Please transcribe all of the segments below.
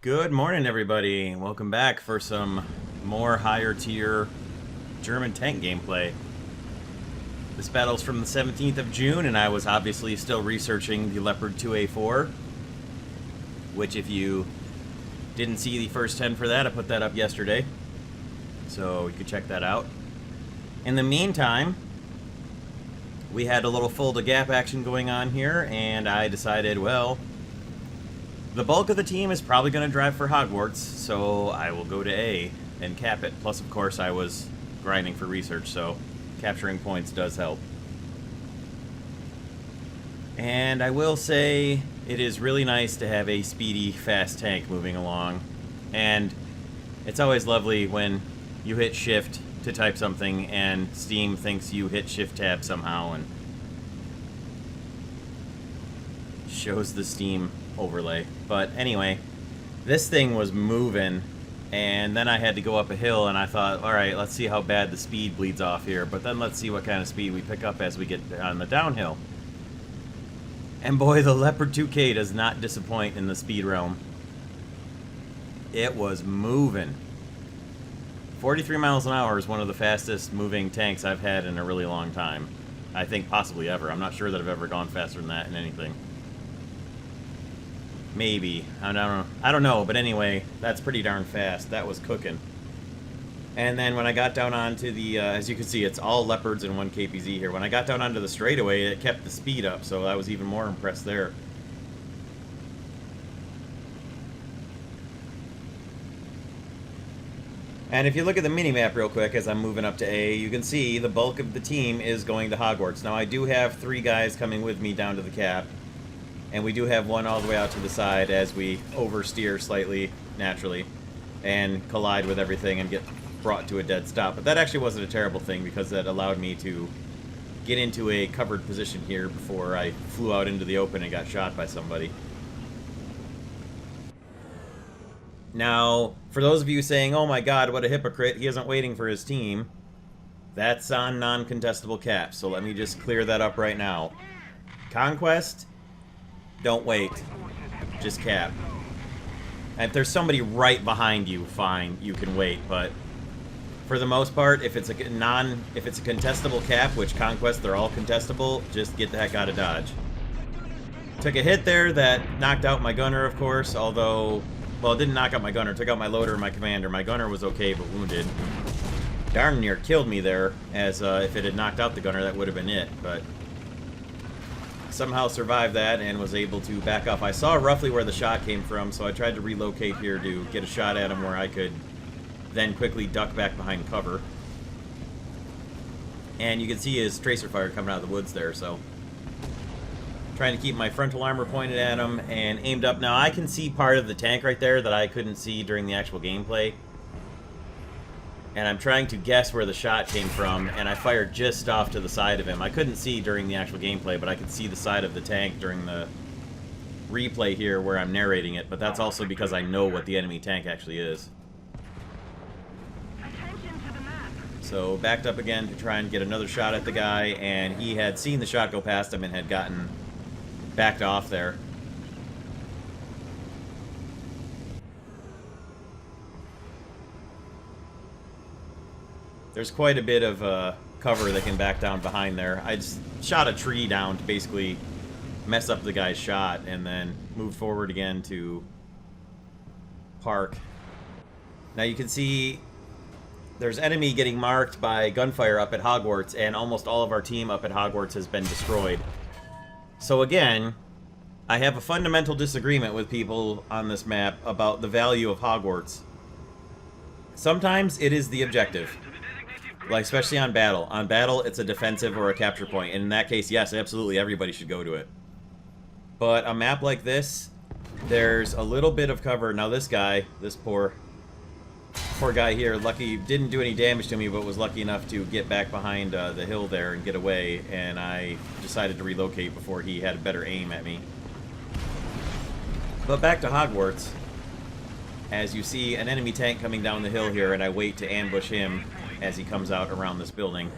Good morning, everybody. Welcome back for some more higher tier German tank gameplay. This battle's from the 17th of June, and I was obviously still researching the Leopard 2A4, which if you didn't see the first 10 for that, I put that up yesterday, so you could check that out. In the meantime, we had a little fold the gap action going on here, and I decided, well, the bulk of the team is probably going to drive for Hogwarts, so I will go to A and cap it. Plus, of course, I was grinding for research, so capturing points does help. And I will say it is really nice to have a speedy, fast tank moving along. And it's always lovely when you hit shift to type something and Steam thinks you hit shift tab somehow and shows the Steam overlay. But anyway, this thing was moving, and then I had to go up a hill, and I thought, alright, let's see how bad the speed bleeds off here, but then let's see what kind of speed we pick up as we get on the downhill. And boy, the Leopard 2K does not disappoint in the speed realm. It was moving. 43 miles an hour is one of the fastest moving tanks I've had in a really long time. I think possibly ever. I'm not sure that I've ever gone faster than that in anything. Maybe. I don't know, but anyway, that's pretty darn fast. That was cooking. And then when I got down onto the, as you can see, it's all Leopards and 1 KPZ here. When I got down onto the straightaway, it kept the speed up, so I was even more impressed there. And if you look at the minimap real quick as I'm moving up to A, you can see the bulk of the team is going to Hogwarts. Now, I do have 3 guys coming with me down to the cap. And we do have one all the way out to the side as we oversteer slightly, naturally, and collide with everything and get brought to a dead stop. But that actually wasn't a terrible thing because that allowed me to get into a covered position here before I flew out into the open and got shot by somebody. Now, for those of you saying, oh my god, what a hypocrite, he isn't waiting for his team, that's on non-contestable caps, so let me just clear that up right now. Conquest, don't wait. Just cap. And if there's somebody right behind you, fine, you can wait, but for the most part, if it's a contestable cap, which Conquest, they're all contestable, just get the heck out of Dodge. Took a hit there that knocked out my gunner, of course, although, well, it didn't knock out my gunner, it took out my loader and my commander. My gunner was okay, but wounded. Darn near killed me there, as if it had knocked out the gunner, that would have been it, but somehow survived that and was able to back off. I saw roughly where the shot came from, so I tried to relocate here to get a shot at him where I could then quickly duck back behind cover. And you can see his tracer fire coming out of the woods there, so trying to keep my frontal armor pointed at him and aimed up. Now I can see part of the tank right there that I couldn't see during the actual gameplay. And I'm trying to guess where the shot came from, and I fired just off to the side of him. I couldn't see during the actual gameplay, but I could see the side of the tank during the replay here where I'm narrating it, but that's also because I know what the enemy tank actually is. So backed up again to try and get another shot at the guy, and he had seen the shot go past him and had gotten backed off there. There's quite a bit of cover that can back down behind there. I just shot a tree down to basically mess up the guy's shot and then moved forward again to park. Now you can see there's enemy getting marked by gunfire up at Hogwarts, and almost all of our team up at Hogwarts has been destroyed. So again, I have a fundamental disagreement with people on this map about the value of Hogwarts. Sometimes it is the objective. Like, especially on battle. On battle, it's a defensive or a capture point. And in that case, yes, absolutely, everybody should go to it. But a map like this, there's a little bit of cover. Now this guy, this poor guy here, lucky, didn't do any damage to me, but was lucky enough to get back behind the hill there and get away. And I decided to relocate before he had a better aim at me. But back to Hogwarts. As you see an enemy tank coming down the hill here, and I wait to ambush him as he comes out around this building.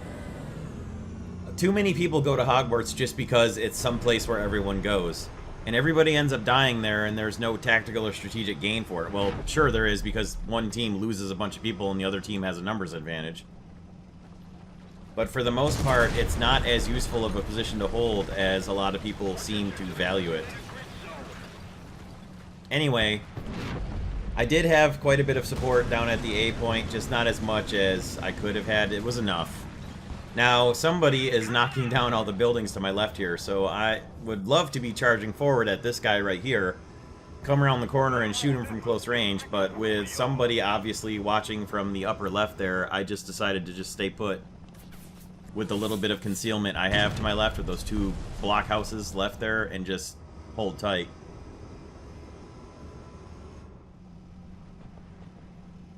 Too many people go to Hogwarts just because it's someplace where everyone goes. And everybody ends up dying there, and there's no tactical or strategic gain for it. Well, sure there is, because one team loses a bunch of people and the other team has a numbers advantage. But for the most part, it's not as useful of a position to hold as a lot of people seem to value it. Anyway, I did have quite a bit of support down at the A point, just not as much as I could have had. It was enough. Now, somebody is knocking down all the buildings to my left here, so I would love to be charging forward at this guy right here, come around the corner and shoot him from close range, but with somebody obviously watching from the upper left there, I just decided to just stay put with the little bit of concealment I have to my left with those two blockhouses left there and just hold tight.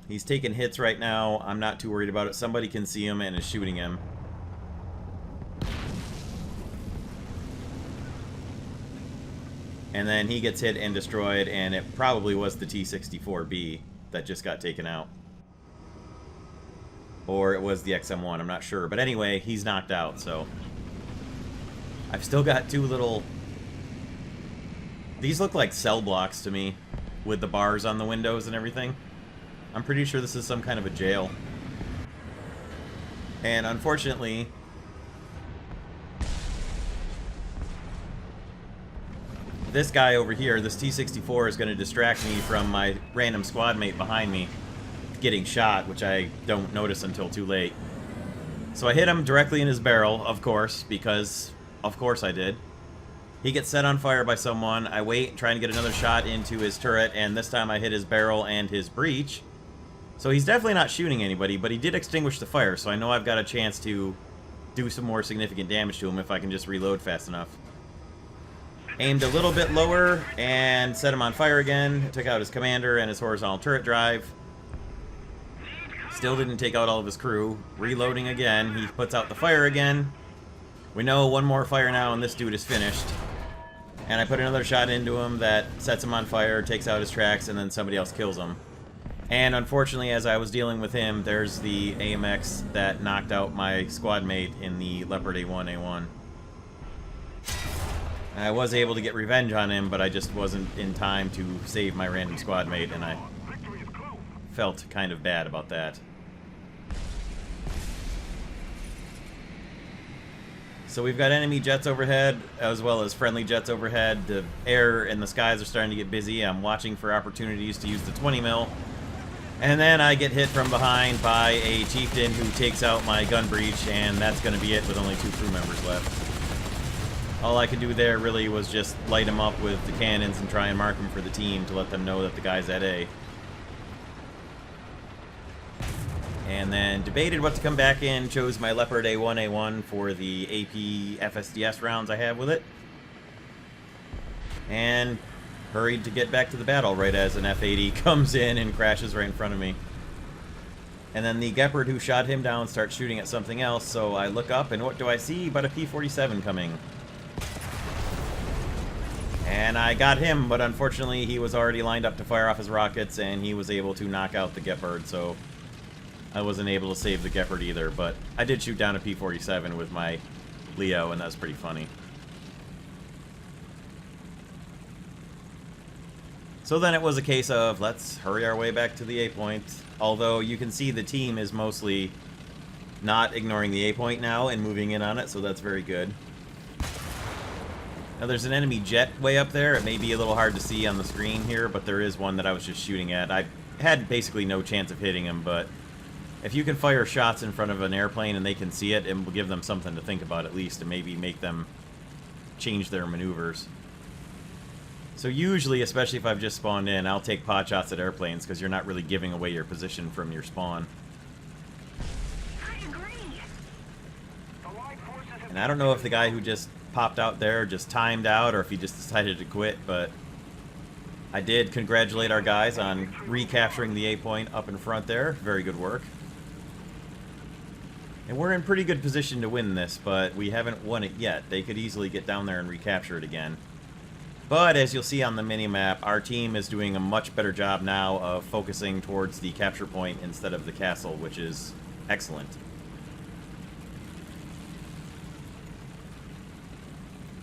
He's taking hits right now. I'm not too worried about it. Somebody can see him and is shooting him. And then he gets hit and destroyed, and it probably was the T-64B that just got taken out. Or it was the XM1, I'm not sure. But anyway, he's knocked out, so... I've still got two little... These look like cell blocks to me, with the bars on the windows and everything. I'm pretty sure this is some kind of a jail. And unfortunately... this guy over here, this T-64, is going to distract me from my random squad mate behind me getting shot, which I don't notice until too late. So I hit him directly in his barrel, of course, because of course I did. He gets set on fire by someone. I wait, trying to get another shot into his turret, and this time I hit his barrel and his breech. So he's definitely not shooting anybody, but he did extinguish the fire, so I know I've got a chance to do some more significant damage to him if I can just reload fast enough. Aimed a little bit lower and set him on fire again. Took out his commander and his horizontal turret drive. Still didn't take out all of his crew. Reloading again. He puts out the fire again. We know one more fire now and this dude is finished. And I put another shot into him that sets him on fire, takes out his tracks, and then somebody else kills him. And unfortunately, as I was dealing with him, there's the AMX that knocked out my squad mate in the Leopard A1A1. I was able to get revenge on him, but I just wasn't in time to save my random squad mate, and I felt kind of bad about that. So we've got enemy jets overhead, as well as friendly jets overhead. The air and the skies are starting to get busy. I'm watching for opportunities to use the 20 mil. And then I get hit from behind by a chieftain who takes out my gun breech, and that's going to be it with only 2 crew members left. All I could do there really was just light him up with the cannons and try and mark him for the team to let them know that the guy's at A. And then debated what to come back in, chose my Leopard A1A1 for the AP FSDS rounds I have with it. And hurried to get back to the battle right as an F-80 comes in and crashes right in front of me. And then the Gepard who shot him down starts shooting at something else, so I look up and what do I see but a P-47 coming. And I got him, but unfortunately he was already lined up to fire off his rockets, and he was able to knock out the Gepard, so I wasn't able to save the Gepard either. But I did shoot down a P-47 with my Leo, and that was pretty funny. So then it was a case of, let's hurry our way back to the A point. Although you can see the team is mostly not ignoring the A point now and moving in on it, so that's very good. Now there's an enemy jet way up there. It may be a little hard to see on the screen here, but there is one that I was just shooting at. I had basically no chance of hitting him, but if you can fire shots in front of an airplane and they can see it, it will give them something to think about at least, and maybe make them change their maneuvers. So usually, especially if I've just spawned in, I'll take pot shots at airplanes because you're not really giving away your position from your spawn. And I don't know if the guy who just popped out there just timed out or if he just decided to quit, but I did congratulate our guys on recapturing the A point up in front there. Very good work. And we're in pretty good position to win this, but we haven't won it yet. They could easily get down there and recapture it again. But as you'll see on the mini-map, our team is doing a much better job now of focusing towards the capture point instead of the castle, which is excellent.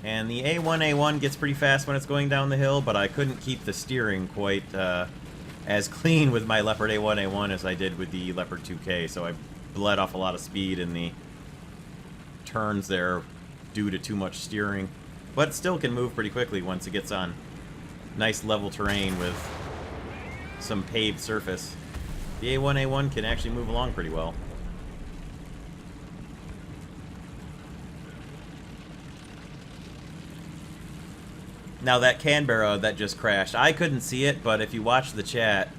And the A1 gets pretty fast when it's going down the hill, but I couldn't keep the steering quite as clean with my Leopard A1 as I did with the Leopard 2K, so I bled off a lot of speed in the turns there due to too much steering. But still can move pretty quickly once it gets on nice level terrain with some paved surface. The A1 can actually move along pretty well. Now that Canberra that just crashed, I couldn't see it, but if you watch the chat,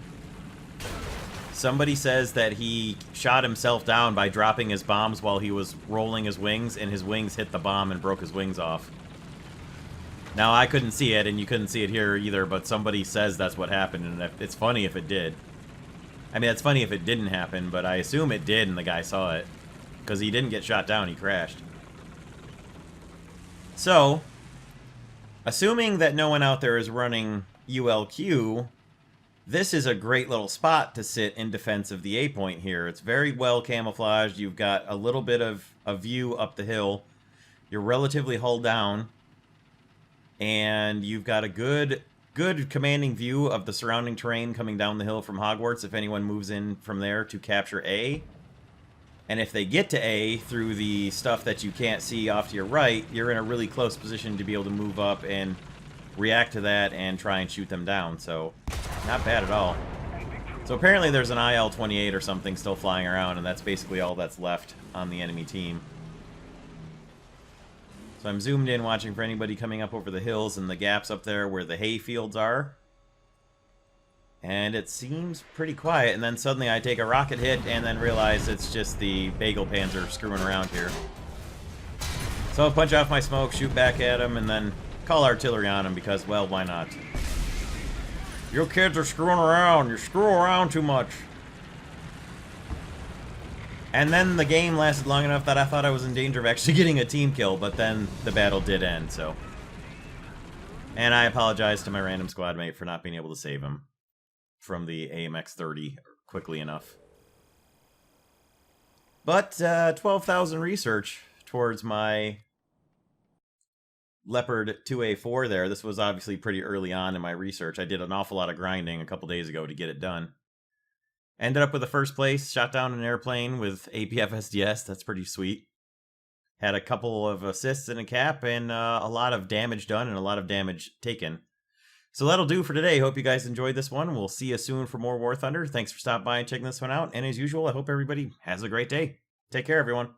somebody says that he shot himself down by dropping his bombs while he was rolling his wings, and his wings hit the bomb and broke his wings off. Now, I couldn't see it, and you couldn't see it here either, but somebody says that's what happened, and it's funny if it did. I mean, it's funny if it didn't happen, but I assume it did, and the guy saw it. Because he didn't get shot down, he crashed. So, assuming that no one out there is running ULQ, this is a great little spot to sit in defense of the A point here. It's very well camouflaged. You've got a little bit of a view up the hill. You're relatively hull down. And you've got a good commanding view of the surrounding terrain coming down the hill from Hogwarts if anyone moves in from there to capture A. And if they get to A through the stuff that you can't see off to your right, you're in a really close position to be able to move up and react to that and try and shoot them down. So, not bad at all. So apparently there's an IL-28 or something still flying around, and that's basically all that's left on the enemy team. So I'm zoomed in watching for anybody coming up over the hills and the gaps up there where the hay fields are. And it seems pretty quiet, and then suddenly I take a rocket hit and then realize it's just the bagel panzer screwing around here. So I'll punch off my smoke, shoot back at him, and then call artillery on him because, well, why not? You kids are screwing around. You screw around too much. And then the game lasted long enough that I thought I was in danger of actually getting a team kill, but then the battle did end, so. And I apologize to my random squad mate for not being able to save him from the AMX-30 quickly enough. But 12,000 research towards my Leopard 2A4 there. This was obviously pretty early on in my research. I did an awful lot of grinding a couple days ago to get it done. Ended up with the first place, shot down an airplane with APF SDS. That's pretty sweet. Had a couple of assists and a cap, and a lot of damage done and a lot of damage taken. So that'll do for today. Hope you guys enjoyed this one. We'll see you soon for more War Thunder. Thanks for stopping by and checking this one out. And as usual, I hope everybody has a great day. Take care, everyone.